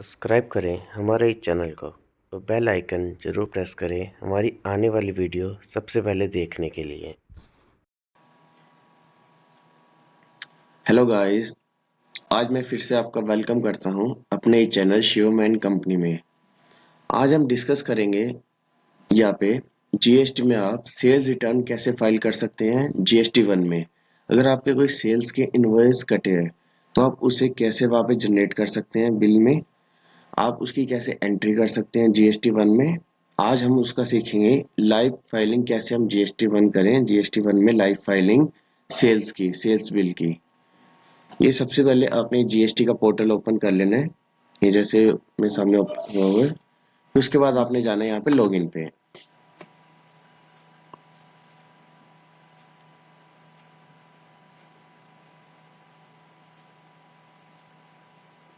Subscribe करें हमारे इस चैनल को और बेल आइकन ज़रूर प्रेस करें हमारी आने वाली वीडियो सबसे पहले देखने के लिए। हेलो गाइस, आज मैं फिर से आपका वेलकम करता हूं अपने ही चैनल शिवमैन कंपनी में। आज हम डिस्कस करेंगे यहाँ पे जीएसटी में आप सेल्स रिटर्न कैसे फाइल कर सकते हैं। जीएसटी वन में अगर आपके कोई सेल्स के इनवॉइस कटे हैं तो आप उसे कैसे वहाँ पे जनरेट कर सकते हैं बिल में, आप उसकी कैसे एंट्री कर सकते हैं जीएसटी वन में। आज हम उसका सीखेंगे लाइव फाइलिंग, कैसे हम जीएसटी वन करें। जीएसटी वन में लाइव फाइलिंग सेल्स की, सेल्स बिल की। ये सबसे पहले आपने जीएसटी का पोर्टल ओपन कर लेना है। ये जैसे मेरे सामने ओपन हुआ हुआ है, फिर उसके बाद आपने जाना है यहाँ पे लॉगिन पे।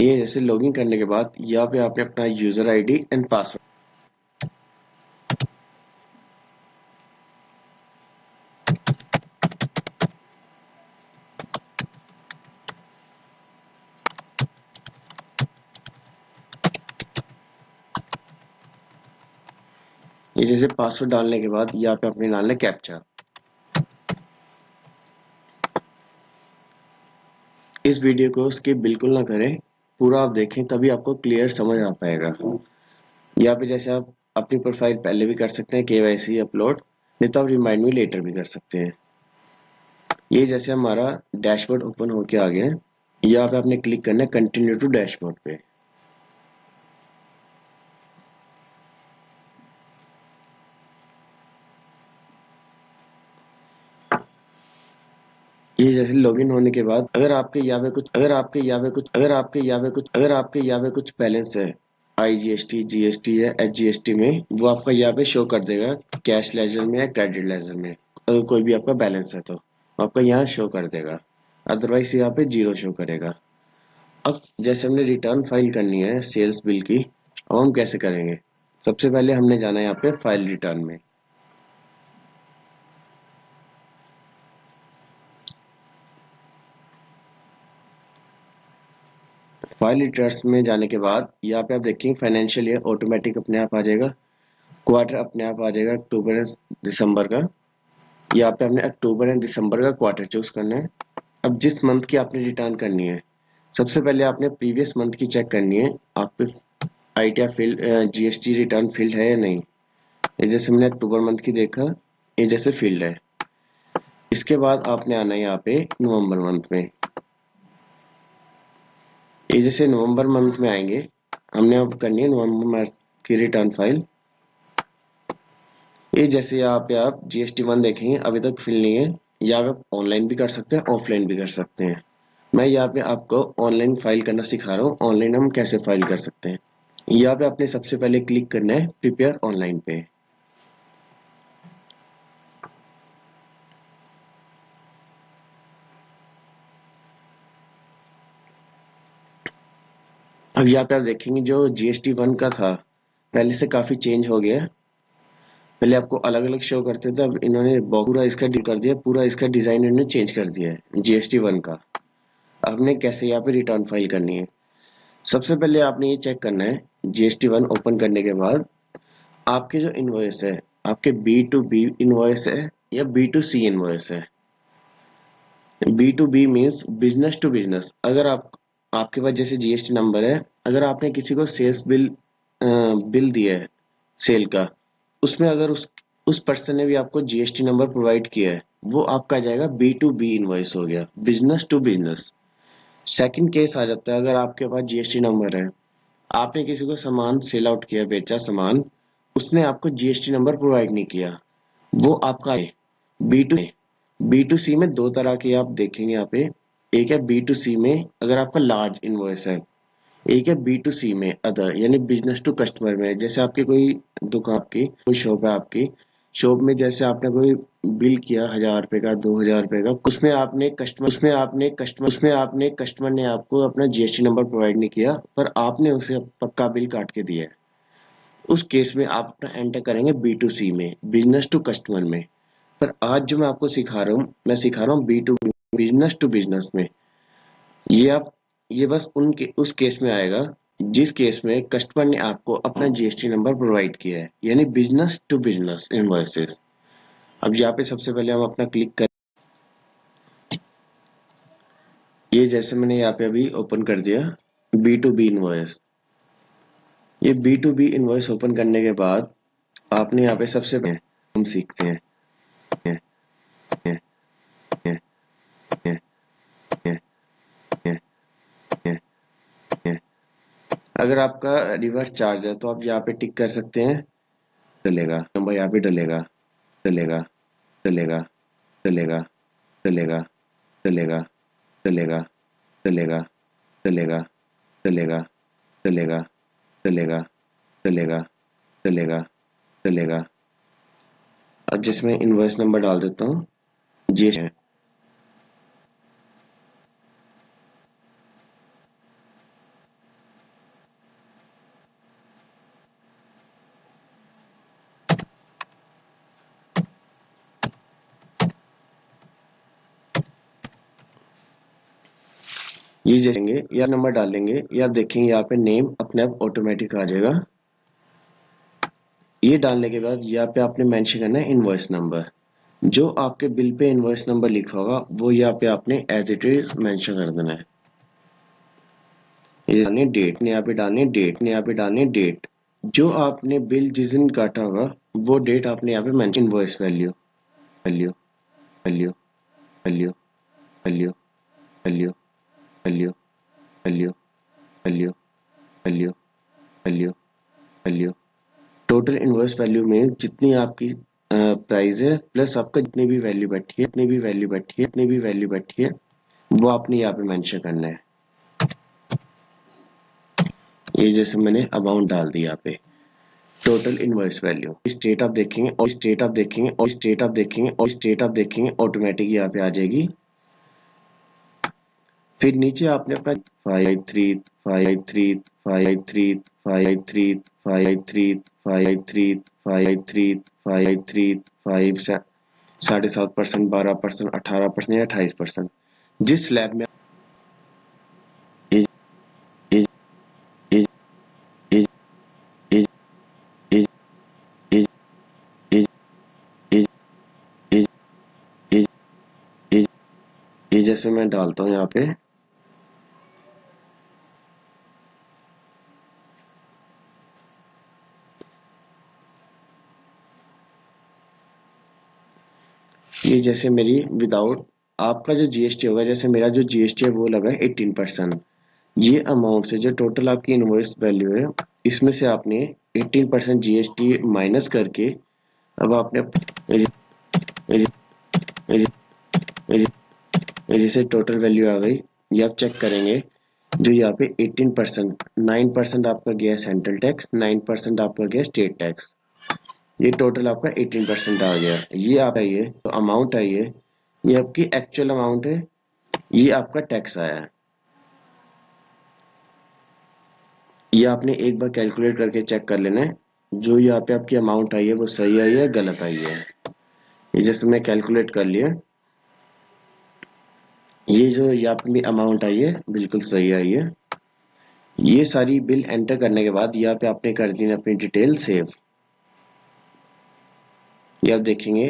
ये जैसे लॉगिन करने के बाद यहाँ पे आपने अपना यूजर आईडी एंड पासवर्ड, ये जैसे पासवर्ड डालने के बाद यहाँ पे आपने डालना है कैप्चा। इस वीडियो को स्किप बिल्कुल ना करें, पूरा आप देखें तभी आपको क्लियर समझ आ पाएगा। यहाँ पे जैसे आप अपनी प्रोफाइल पहले भी कर सकते हैं केवाईसी अपलोड, नहीं तो आप रिमाइंड मी लेटर भी कर सकते हैं। ये जैसे हमारा डैशबोर्ड ओपन होके आ गया है, यहाँ पे आपने क्लिक करना है कंटिन्यू टू डैशबोर्ड पे। ये जैसे लॉगिन होने के बाद अगर आपके यहाँ पे कुछ बैलेंस है आईजीएसटी, जीएसटी या एचजीएसटी में, वो आपका यहाँ पे शो कर देगा कैश लेजर में या क्रेडिट लेजर में। अगर कोई भी आपका बैलेंस है तो आपका यहाँ शो कर देगा, अदरवाइज यहाँ पे जीरो शो करेगा। अब जैसे हमने रिटर्न फाइल करनी है सेल्स बिल की, अब हम कैसे करेंगे। सबसे पहले हमने जाना है यहाँ पे फाइल रिटर्न में। फाइल रिटर्न्स में जाने के बाद यहाँ पे आप देखेंगे फाइनेंशियल ईयर ऑटोमेटिक अपने आप आ जाएगा, क्वार्टर अपने आप आ जाएगा अक्टूबर एंड दिसंबर का। यहाँ पे आपने अक्टूबर एंड दिसंबर का क्वार्टर चूज करना है। अब जिस मंथ की आपने रिटर्न करनी है, सबसे पहले आपने प्रीवियस मंथ की चेक करनी है आप पे ITR field, GST return field है या नहीं। ये जैसे हमने अक्टूबर मंथ की देखा, ये जैसे फील्ड है। इसके बाद आपने आना है यहाँ पे नवंबर मंथ में। ये जैसे नवंबर मंथ में आएंगे, हमने अब करनी है नवंबर मंथ की रिटर्न फाइल। ये जैसे यहाँ पे आप जीएसटी वन देखेंगे अभी तक फिल नहीं है, या आप ऑनलाइन भी कर सकते हैं ऑफलाइन भी कर सकते हैं। मैं यहाँ पे आपको ऑनलाइन फाइल करना सिखा रहा हूँ, ऑनलाइन हम कैसे फाइल कर सकते हैं। यहाँ पे आपने सबसे पहले क्लिक करना है प्रिपेयर ऑनलाइन पे। अब यहाँ पे आप देखेंगे जो जीएसटी वन का था पहले से काफी चेंज हो गया है। पहले आपको अलग अलग शो करते थे, अब इन्होंने पूरा इसका कर दिया, पूरा इसका डिजाइन इन्होंने चेंज कर दिया है जीएसटी वन का। अब हमने कैसे यहाँ पे रिटर्न फाइल करनी है, सबसे पहले आपने ये चेक करना है जीएसटी वन ओपन करने के बाद आपके जो इनवॉइस है, आपके बी टू बी इनवॉइस है या बी टू सी इनवॉइस है। B to B means business to business. अगर आपके पास जैसे जीएसटी नंबर है, अगर आपने किसी को सेल्स बिल दिया है सेल का, उसमें अगर उस पर्सन ने भी आपको जीएसटी नंबर प्रोवाइड किया है, वो आपका जाएगा बी टू बी इनवॉइस हो गया, business to business. Second case आ जाता है, अगर आपके पास जीएसटी नंबर है, आपने किसी को सामान सेल आउट किया, बेचा सामान, उसने आपको जीएसटी नंबर प्रोवाइड नहीं किया, वो आपका है बी टू। बी टू सी में दो तरह के आप देखेंगे यहाँ पे। एक है बी टू सी में अगर आपका लार्ज इनवॉइस है, एक है बी टू सी में अदर, यानी बिजनेस टू कस्टमर में। जैसे आपकी कोई दुकान, आपकी कोई शॉप है, आपकी शॉप में जैसे आपने कोई बिल किया 1000 रुपए का, 2000 रुपए का, उसमें आपने कस्टमर ने आपको अपना जीएसटी नंबर प्रोवाइड नहीं किया, पर आपने उसे पक्का बिल काट के दिया है। उस केस में आप अपना एंटर करेंगे बी टू सी में, बिजनेस टू कस्टमर में। पर आज जो मैं आपको सिखा रहा हूँ, मैं सिखा रहा हूँ B to business to business में। ये आप ये बस उस केस में आएगा जिस केस में कस्टमर ने आपको अपना जीएसटी नंबर प्रोवाइड किया है, यानी बिजनेस टू बिजनेस इनवॉइसेस। अब यहाँ पे सबसे पहले हम अपना क्लिक कर, ये जैसे मैंने यहाँ पे अभी ओपन कर दिया बी टू बी इनवॉइस। ये B to B invoice open करने के बाद आपने यहाँ पे सबसे पहले हम सीखते हैं अगर आपका रिवर्स चार्ज है तो आप यहाँ पे टिक कर सकते हैं, डलेगा नंबर यहाँ पे डलेगा डलेगा डलेगा डलेगा डलेगा डलेगा डलेगा डलेगा डलेगा डलेगा डलेगा डलेगा डलेगा डलेगा डलेगा। अब जिसमें इनवॉइस नंबर डाल देता हूँ जी है। ये जैसेंगे या नंबर डालेंगे या आप देखेंगे यहाँ पे नेम अपने आप ऑटोमेटिक आ जाएगा। ये डालने के बाद यहाँ पे आपने मेंशन करना है इनवॉइस नंबर। जो आपके बिल पे इनवॉइस नंबर लिखा होगा वो यहाँ पे आपने एज इट इज मेंशन कर देना है। ये डालनी डेट ने यहाँ पे डालनी डेट ने यहाँ पे डालनी डेट। जो आपने बिल जिस दिन काटा होगा वो डेट आपने यहाँ पे mention invoice value value value value value value value value value value value value. Total invoice value में जितनी आपकी प्राइस है प्लस आपका जितनी भी वैल्यू बैठी है जितनी भी वैल्यू बैठी है जितनी भी वैल्यू बैठी है वो आपने यहाँ पे मेंशन करना है। ये जैसे मैंने अमाउंट डाल दी यहाँ पे टोटल इनवॉइस वैल्यू स्टेट आप देखेंगे और स्टेट आप देखेंगे और स्टेट आप देखेंगे और स्टेट आप देखेंगे ऑटोमेटिक यहाँ पे आ जाएगी। फिर नीचे आपने अपना 583 583 583 583 583 583 583 583 5 7.5%, 12%, 18% या 28% जिस स्लैब में ये- ये- ये- ये- ये- ये- ये- ये- ये- ये- ये- ये- ये जैसे मैं डालता हूँ यहाँ पे ये जैसे मेरी विदाउट आपका जो जीएसटी होगा जैसे मेरा जो जीएसटी है वो लगा है 18%। ये अमाउंट से जो टोटल आपकी इनवॉइस वैल्यू है इसमें से आपने 18% जीएसटी माइनस करके अब आपने जैसे टोटल वैल्यू आ गई। ये आप चेक करेंगे जो यहाँ पे 18% 9% आपका गया सेंट्रल टैक्स 9% आपका गया स्टेट टैक्स। ये टोटल आपका 18% आ गया। ये आप आइए तो अमाउंट आई है ये आपकी एक्चुअल अमाउंट है। ये आपका टैक्स आया है। ये आपने एक बार कैलकुलेट करके चेक कर लेना है जो यहाँ पे आपकी अमाउंट आई है वो सही आई है गलत आई है। ये जैसे मैं कैलकुलेट कर लिया ये जो यहाँ पे अमाउंट आई है बिल्कुल सही आई है। ये सारी बिल एंटर करने के बाद यहाँ पे आपने कर दी अपनी डिटेल सेव। ये आप देखेंगे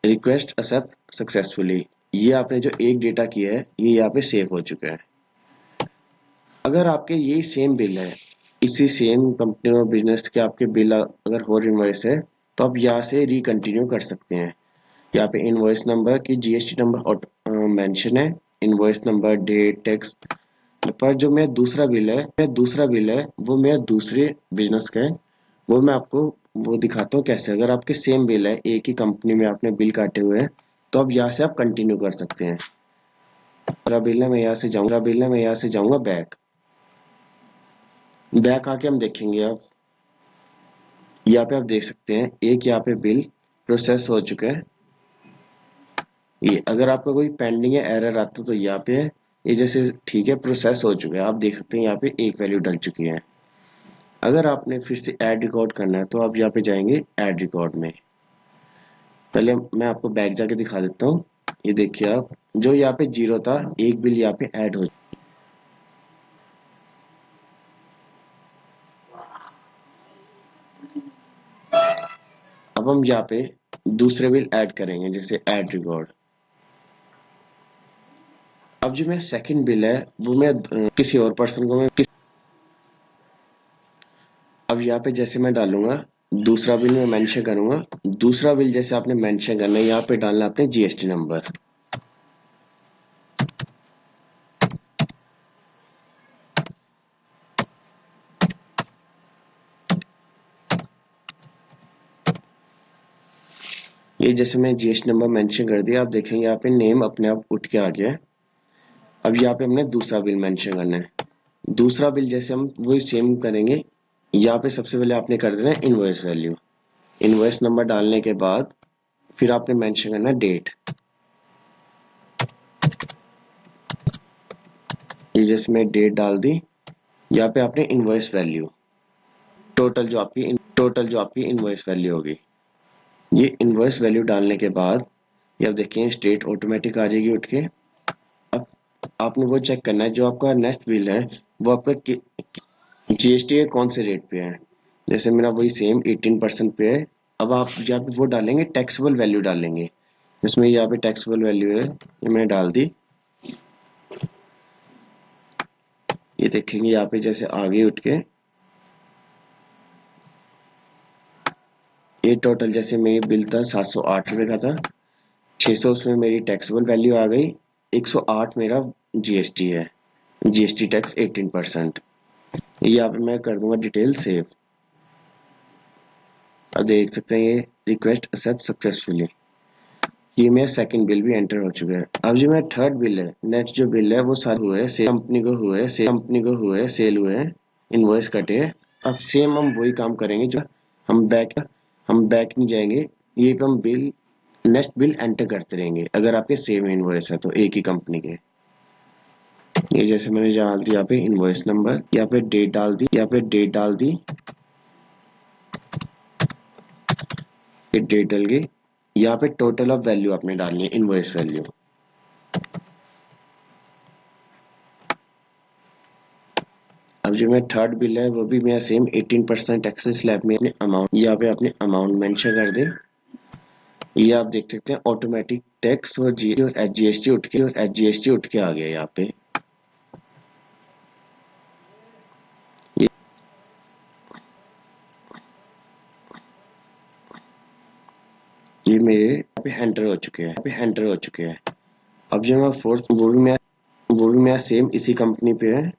रिक्वेस्ट एक्सेप्ट सक्सेसफुली। ये आपने जो एक डेटा किया है ये यहाँ पे सेव हो चुका है। अगर आपके यही सेम बिल है इसी सेम कंपनी और बिजनेस के आपके बिल अगर और इनवॉइस है तो आप यहाँ से रिकंटिन्यू कर सकते हैं। यहाँ पे इनवॉइस नंबर की जीएसटी नंबर मेंशन है इनवॉइस नंबर डेट टैक्स। पर जो मेरा दूसरा बिल है वो मेरा दूसरे बिजनेस का है। वो मैं आपको वो दिखाता हूँ कैसे। अगर आपके सेम बिल है एक ही कंपनी में आपने बिल काटे हुए हैं तो अब यहाँ से आप कंटिन्यू कर सकते हैं। बिल है मैं यहाँ से जाऊंगा बैक बैक आके हम देखेंगे। आप यहाँ पे आप देख सकते हैं एक यहाँ पे बिल प्रोसेस हो चुका है। ये अगर आपका कोई पेंडिंग या एरर आता तो यहाँ पे है। ये जैसे ठीक है प्रोसेस हो चुका है आप देख सकते हैं यहाँ पे एक वैल्यू डल चुकी है। अगर आपने फिर से ऐड रिकॉर्ड करना है तो आप यहाँ पे जाएंगे ऐड रिकॉर्ड में। पहले मैं आपको बैक जाके दिखा देता हूँ। ये देखिए आप जो यहाँ पे 0 था एक बिल यहाँ पे ऐड हो अब हम यहाँ पे दूसरे बिल ऐड करेंगे, जैसे ऐड रिकॉर्ड। अब जो मेरा सेकंड बिल है वो मैं किसी और पर्सन को अब यहाँ पे जैसे मैं डालूंगा दूसरा बिल मैं मेंशन करूंगा। दूसरा बिल जैसे आपने मेंशन करना है, यहाँ पे डालना है अपने जीएसटी नंबर। ये जैसे मैं जीएसटी नंबर मेंशन कर दिया, आप देखेंगे यहाँ पे नेम अपने आप उठ के आ गया है। अब यहाँ पे हमने दूसरा बिल मेंशन करना है। दूसरा बिल जैसे हम वही सेम करेंगे। यहाँ पे सबसे पहले आपने कर देना है इनवॉइस वैल्यू। इनवॉइस नंबर डालने के बाद फिर आपने मेंशन करना है डेट। ये जैसे मैं डेट डाल दी। यहाँ पे आपने इनवॉइस वैल्यू टोटल जो आपकी इनवॉइस वैल्यू होगी। ये इनवॉइस वैल्यू डालने के बाद ये आप देखें स्टेट ऑटोमेटिक आ जाएगी उठ के। अब आपने वो चेक करना है जो आपका नेक्स्ट बिल है वो आपका जीएसटी के कौन से रेट पे है। जैसे मेरा वही सेम 18% पे है। अब आप यहाँ पे वो डालेंगे टैक्सेबल वैल्यू डालेंगे। इसमें यहाँ पे टैक्सेबल वैल्यू है, ये मैंने डाल दी। ये देखेंगे यहाँ पे जैसे आगे उठ के ये टोटल जैसे मेरी बिल था 708 रुपये का था। 600 उसमें मेरी टैक्सेबल वैल्यू आ गई। 108 मेरा जीएसटी है, जीएसटी टैक्स 18%। यहाँ पे मैं कर दूंगा डिटेल सेव। अब देख सकते हैं ये रिक्वेस्ट एक्सेप्ट सक्सेसफुली। ये मेरा सेकंड बिल भी एंटर हो चुका है। अब जो मेरा थर्ड बिल है, नेक्स्ट जो बिल है वो सारे हुए सेल कंपनी को हुए सेल हुए इनवॉइस कटे। अब सेम हम वही काम करेंगे जो हम बैक नहीं जाएंगे। ये पे हम बिल नेक्स्ट बिल एंटर करते रहेंगे अगर आपके सेम इनवॉइस है तो एक ही कंपनी के। ये जैसे मैंने डाल दिया यहाँ पे इनवॉइस नंबर, यहाँ पे डेट डाल दी। ये डेट डल गई। यहाँ पे टोटल ऑफ वैल्यू आपने डालनी है इनवॉइस वैल्यू। अब जो मेरा थर्ड बिल है वो भी मेरा सेम 18% एक्सेस स्लैब में अपने अमाउंट यहाँ पे अपने अमाउंट मेंशन कर दे। ये आप देख सकते हैं ऑटोमेटिक टैक्स और जीएसटी उठ के आ गया यहाँ पे। ये, ये मेरे यहाँ पे एंटर हो चुके हैं। अब जो मेरा फोर्थ वो भी मेरा सेम इसी कंपनी पे है।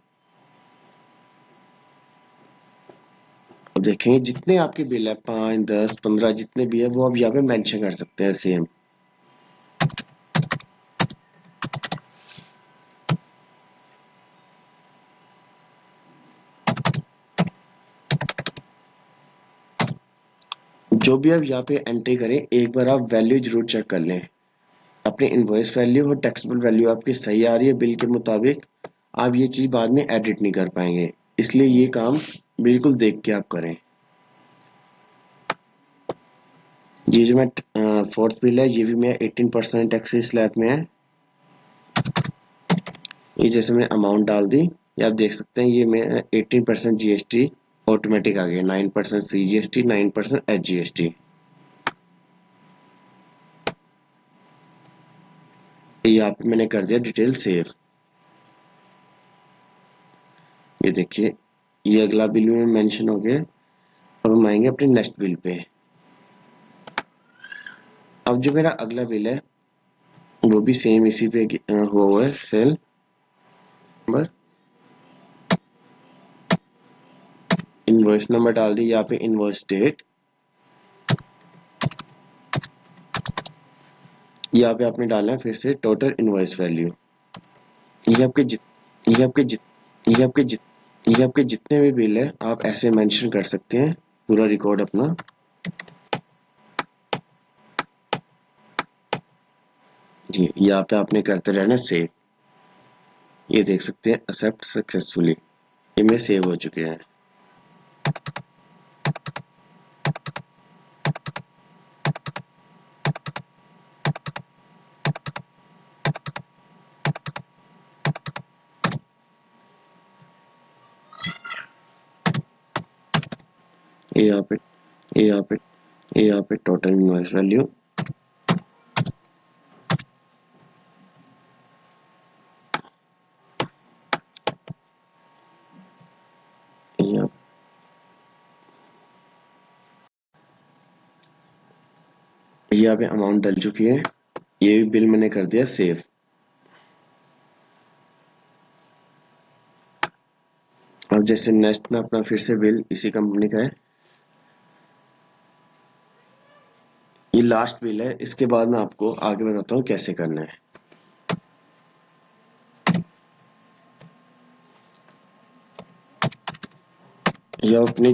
अब देखेंगे जितने आपके बिल है 5 10 15 जितने भी है वो आप यहाँ पे मेंशन कर सकते हैं सेम। जो भी आप यहाँ पे एंट्री करें एक बार आप वैल्यू जरूर चेक कर लें। अपनी इनवॉइस वैल्यू और टैक्सेबल वैल्यू आपकी सही आ रही है बिल के मुताबिक। आप ये चीज बाद में एडिट नहीं कर पाएंगे, इसलिए ये काम बिल्कुल देख के आप करें। ये जो मैं फोर्थ बिल है ये भी मैं 18% टैक्स स्लैब में है। ये जैसे मैंने अमाउंट डाल दी, ये आप देख सकते हैं ये मैं 18% जीएसटी ऑटोमेटिक आ गया। 9% सीजीएसटी 9% एचजीएसटी। ये यहाँ पे मैंने कर दिया डिटेल सेव। ये देखिए ये अगला बिल में मेंशन हो गया। अब हम आएंगे अपने नेक्स्ट बिल पे। अब जो मेरा अगला बिल है वो भी सेम इसी पे हुआ है सेल नंबर। इनवॉइस नंबर डाल दी, यहाँ पे इनवॉइस डेट। यहाँ पे आपने डालना है फिर से टोटल इनवॉइस वैल्यू। ये आपके जित ये आपके जित ये आपके जित ये आपके जितने भी बिल है आप ऐसे मेंशन कर सकते हैं पूरा रिकॉर्ड अपना। जी यहाँ पे आपने करते रहना सेव। ये देख सकते हैं एक्सेप्ट सक्सेसफुली, ये मेरे सेव हो चुके हैं। ये यहाँ पे ये यहाँ पे टोटल इनवॉइस वैल्यू, यहाँ यहाँ पे अमाउंट डल चुकी है। ये भी बिल मैंने कर दिया सेव। अब जैसे नेक्स्ट में अपना फिर से बिल इसी कंपनी का है, ये लास्ट बिल है। इसके बाद मैं आपको आगे बताता हूँ कैसे करना है। ये अपनी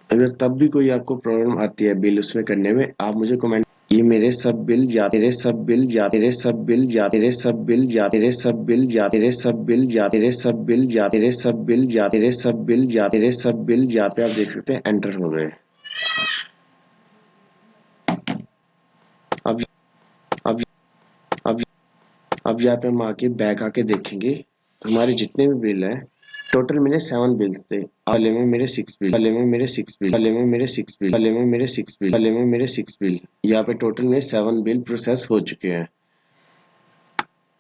अगर तब भी कोई आपको प्रॉब्लम आती है बिल उसमें करने में, आप मुझे कमेंट, ये मेरे सब बिल या मेरे सब बिल या मेरे सब बिल या मेरे सब बिल या मेरे सब बिल या मेरे सब बिल या मेरे सब बिल या मेरे सब बिल या मेरे सब बिल या मेरे सब बिल यहाँ पे आप देख सकते हैं एंटर हो गए। अब अब अब अब यहाँ पे हम आके बैक आके देखेंगे हमारे जितने भी बिल हैं। टोटल मेरे 7 बिल्स थे। वाले में मेरे 6 बिल, वाले में मेरे 6 बिल, वाले में मेरे 6 बिल, वाले में मेरे 6 बिल, वाले में मेरे 6 बिल। यहाँ पे टोटल में 7 बिल प्रोसेस हो चुके हैं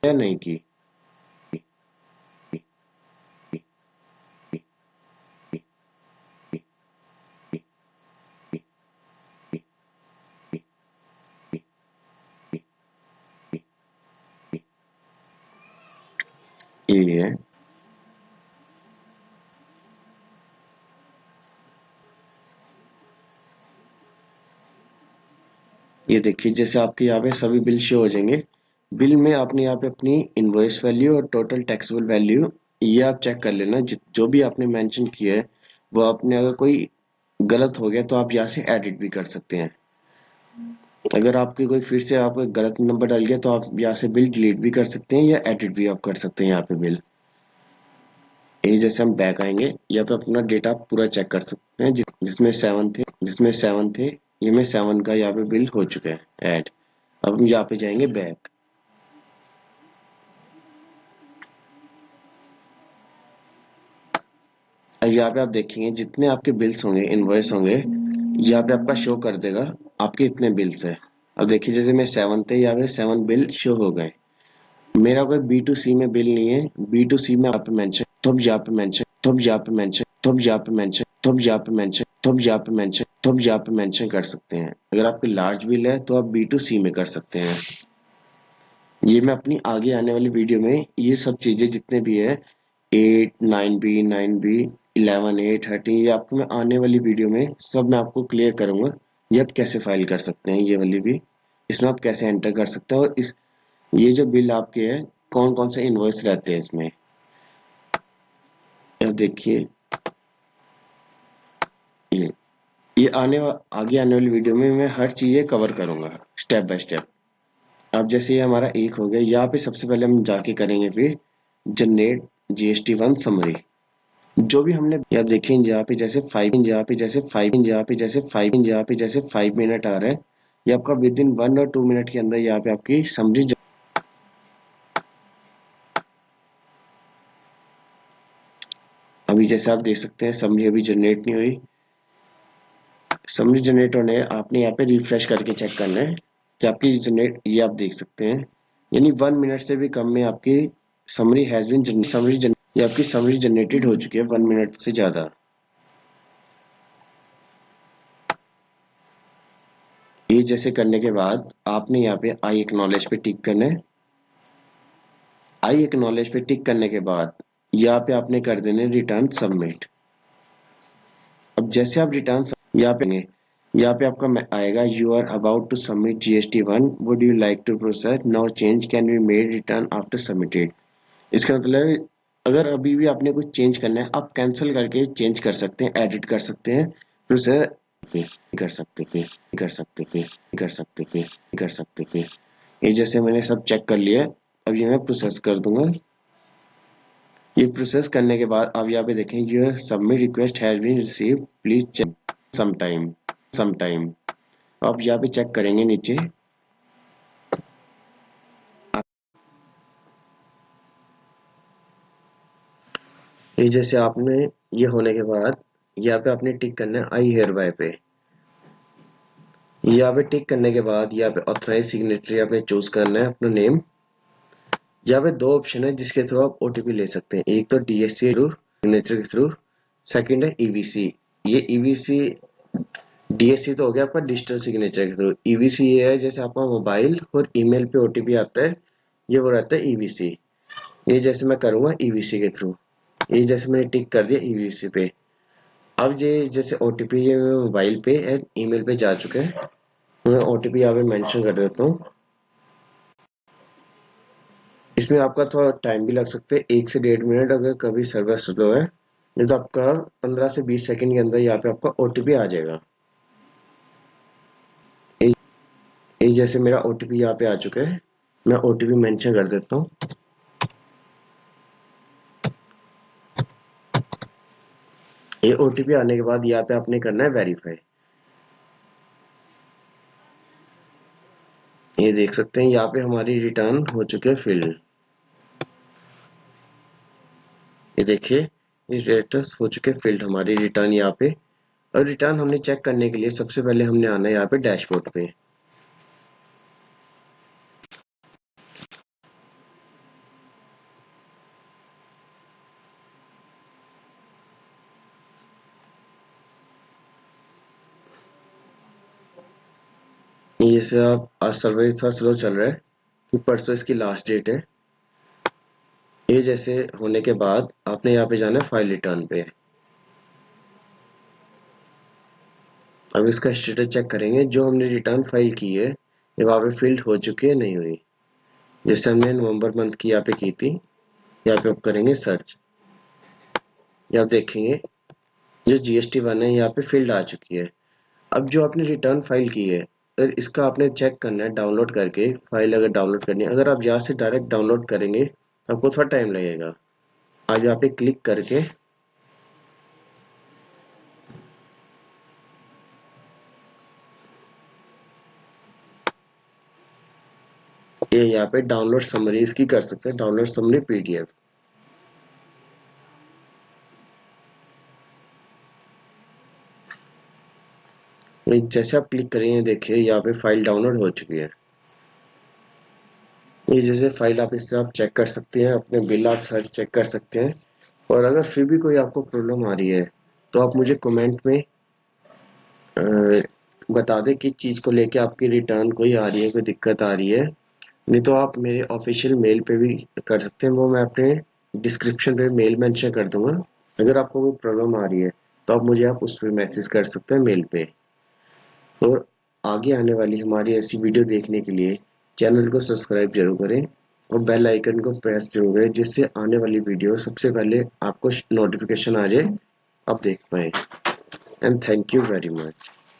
या नहीं की। ये है, ये देखिए जैसे आपके यहाँ पे सभी बिल शो हो जाएंगे। बिल में आपने यहाँ पे अपनी इनवॉइस वैल्यू और टोटल टैक्सेबल वैल्यू ये आप चेक कर लेना। जो भी आपने मेंशन किया है वो आपने अगर कोई गलत हो गया तो आप यहाँ से एडिट भी कर सकते हैं। अगर आपके कोई फिर से आप गलत नंबर डाल गया तो आप यहाँ से बिल डिलीट भी कर सकते हैं या एडिट भी आप कर सकते हैं यहाँ पे बिल। ये जैसे हम बैक आएंगे यहाँ पे अपना डेटा पूरा चेक कर सकते हैं जिसमें 7 थे। ये में 7 का यहाँ पे बिल हो चुका है ऐड। अब हम यहाँ पे जाएंगे बैक। अब यहाँ पे आप देखेंगे जितने आपके बिल्स होंगे इनवॉइस होंगे यहाँ पे आपका शो कर देगा आपके इतने बिल्स है। अब देखिए जैसे मैं 7 थे यहाँ पे 7 बिल शो हो गए। मेरा कोई बी टू सी में बिल नहीं है। बी टू सी में आप मेंशन तब यहाँ पे मेंशन तब यहाँ पे मेंशन तब यहाँ पे मेंशन तब यहाँ पे मेंशन तब यहाँ पे मेंशन तब यहाँ पे मेंशन कर सकते हैं। अगर आपके लार्ज बिल है तो आप बी टू सी में कर सकते हैं। ये मैं अपनी आगे आने वाली वीडियो में ये सब चीजें जितने भी है 8 9 बी 9 बी 11 ए 13 ये आपको मैं आने वाली वीडियो में सब मैं आपको क्लियर करूंगा। ये आप कैसे फाइल कर सकते हैं ये वाली भी, इसमें आप कैसे एंटर कर सकते हैं और इस ये जो बिल आपके है कौन कौन से इनवॉइस रहते हैं इसमें। अब देखिए ये ये आगे आने वाली वीडियो में मैं हर चीजें कवर करूंगा स्टेप बाय स्टेप। अब जैसे ये हमारा एक हो गया यहाँ पे सबसे पहले हम जाके करेंगे फिर जनरेट GST1 समरी। जो भी हमने यहाँ देखें यहाँ पे जैसे 5 मिनट आ रहा है। ये आपका विद इन 1 और 2 मिनट के अंदर यहाँ पे आपकी समरी। अभी जैसे आप देख सकते हैं समरी अभी जनरेट नहीं हुई। समरी जनरेट होने आपने यहाँ पे रिफ्रेश करके चेक करना है कि आपकी जनरेट ये आप देख सकते हैं यानी 1 मिनट से भी कम में आपकी समरी हैज बीन ये आपकी समरी जनरेटेड हो चुकी है 1 मिनट से ज्यादा। ये जैसे करने के बाद आपने यहाँ पे आई एक्नॉलेज पे टिक करना है। आई एक्नॉलेज पे टिक करने के बाद यहाँ पे आपने कर देने रिटर्न सबमिट। अब जैसे आप रिटर्न यहाँ पे आपका आएगा you are about to submit GST1 would you like to process now change can be made return after submitted. इसका मतलब है अगर अभी भी आपने कुछ चेंज करना है आप कैंसिल करके चेंज कर सकते हैं एडिट कर सकते हैं प्रोसेस कर सकते फिर कर सकते फिर कर सकते फिर कर सकते फिर। ये जैसे मैंने सब चेक कर लिया। अब ये मैं प्रोसेस कर दूंगा। ये प्रोसेस करने के बाद अब यहाँ पे देखें your submit request has been received, please check some time. अब यहाँ पे चेक करेंगे नीचे। ये जैसे आपने ये होने के बाद यहाँ पे आपने टिक करना है आई हेयर बाय पे। यहाँ पे टिक करने के बाद यहाँ पे ऑथराइज सिग्नेचर आपने चूज करना है अपना नेम। यहाँ पे दो ऑप्शन है जिसके थ्रू आप ओटीपी ले सकते हैं, एक तो डीएससी थ्रू सिग्नेचर के थ्रू, सेकंड है ईवीसी। ये ईवीसी डीएससी तो हो गया आपका डिजिटल सिग्नेचर के थ्रू, ईवीसी ये है जैसे आपका मोबाइल और ईमेल पे ओटीपी आता है, ये वो रहता है ईवीसी। ये जैसे मैं करूंगा ईवीसी के थ्रू, ये जैसे मैंने टिक कर दिया ईवीसी पे। अब ये जैसे ओटीपी ये मोबाइल पे एंड ईमेल पे जा चुके हैं, मैं ओटीपी यहाँ पे मेंशन कर देता हूँ। इसमें आपका थोड़ा टाइम भी लग सकता है, 1 से 1.5 मिनट अगर कभी सर्वर स्लो है, नहीं तो आपका 15 से 20 सेकंड के अंदर यहाँ पे आपका ओटीपी आ जाएगा। ये जैसे मेरा ओटीपी यहाँ पे आ चुका है, मैं ओटीपी मेंशन कर देता हूँ। ये ओटीपी आने के बाद यहाँ पे आपने करना है वेरीफाई। ये देख सकते हैं यहाँ पे हमारी रिटर्न हो चुके हैं फिल। ये देखिए ये स्टेटस हो चुके फील्ड हमारी रिटर्न यहाँ पे। और रिटर्न हमने चेक करने के लिए सबसे पहले हमने आना है यहाँ पे डैशबोर्ड पे। जैसे आप आज सर्वर थोड़ा स्लो चल रहा है कि परसों इसकी लास्ट डेट है। ये जैसे होने के बाद आपने यहाँ पे जाना है फाइल रिटर्न पे। अब इसका स्टेटस चेक करेंगे, जो हमने रिटर्न फाइल की है ये वहाँ पे फिल्ड हो चुकी है नहीं हुई। जैसे हमने नवंबर मंथ की यहाँ पे की थी, यहाँ पे आप करेंगे सर्च, यहाँ देखेंगे जो GST 1 है यहाँ पे फील्ड आ चुकी है। अब जो आपने रिटर्न फाइल की है, अगर इसका आपने चेक करना है डाउनलोड करके, फाइल अगर डाउनलोड करनी है, अगर आप यहाँ से डायरेक्ट डाउनलोड करेंगे तो आपको थोड़ा टाइम लगेगा। आप यहाँ पे क्लिक करके ये यहाँ पे डाउनलोड समरी इसकी कर सकते हैं, डाउनलोड समरी PDF। जैसे आप क्लिक करेंगे देखिए यहाँ पे फाइल डाउनलोड हो चुकी है। ये जैसे फाइल आप इससे आप चेक कर सकते हैं, अपने बिल आप सारे चेक कर सकते हैं। और अगर फिर भी कोई आपको प्रॉब्लम आ रही है तो आप मुझे कमेंट में बता दें किस चीज़ को लेके आपकी रिटर्न कोई आ रही है, कोई दिक्कत आ रही है। नहीं तो आप मेरे ऑफिशियल मेल पे भी कर सकते हैं, वो मैं अपने डिस्क्रिप्शन पे मेल मेंशन कर दूंगा। अगर आपको कोई प्रॉब्लम आ रही है तो आप मुझे आप उस पर मैसेज कर सकते हैं मेल पे। और आगे आने वाली हमारी ऐसी वीडियो देखने के लिए चैनल को सब्सक्राइब जरूर करें और बेल आइकन को प्रेस जरूर करें, जिससे आने वाली वीडियो सबसे पहले आपको नोटिफिकेशन आ जाए, आप देख पाए। And thank you very much.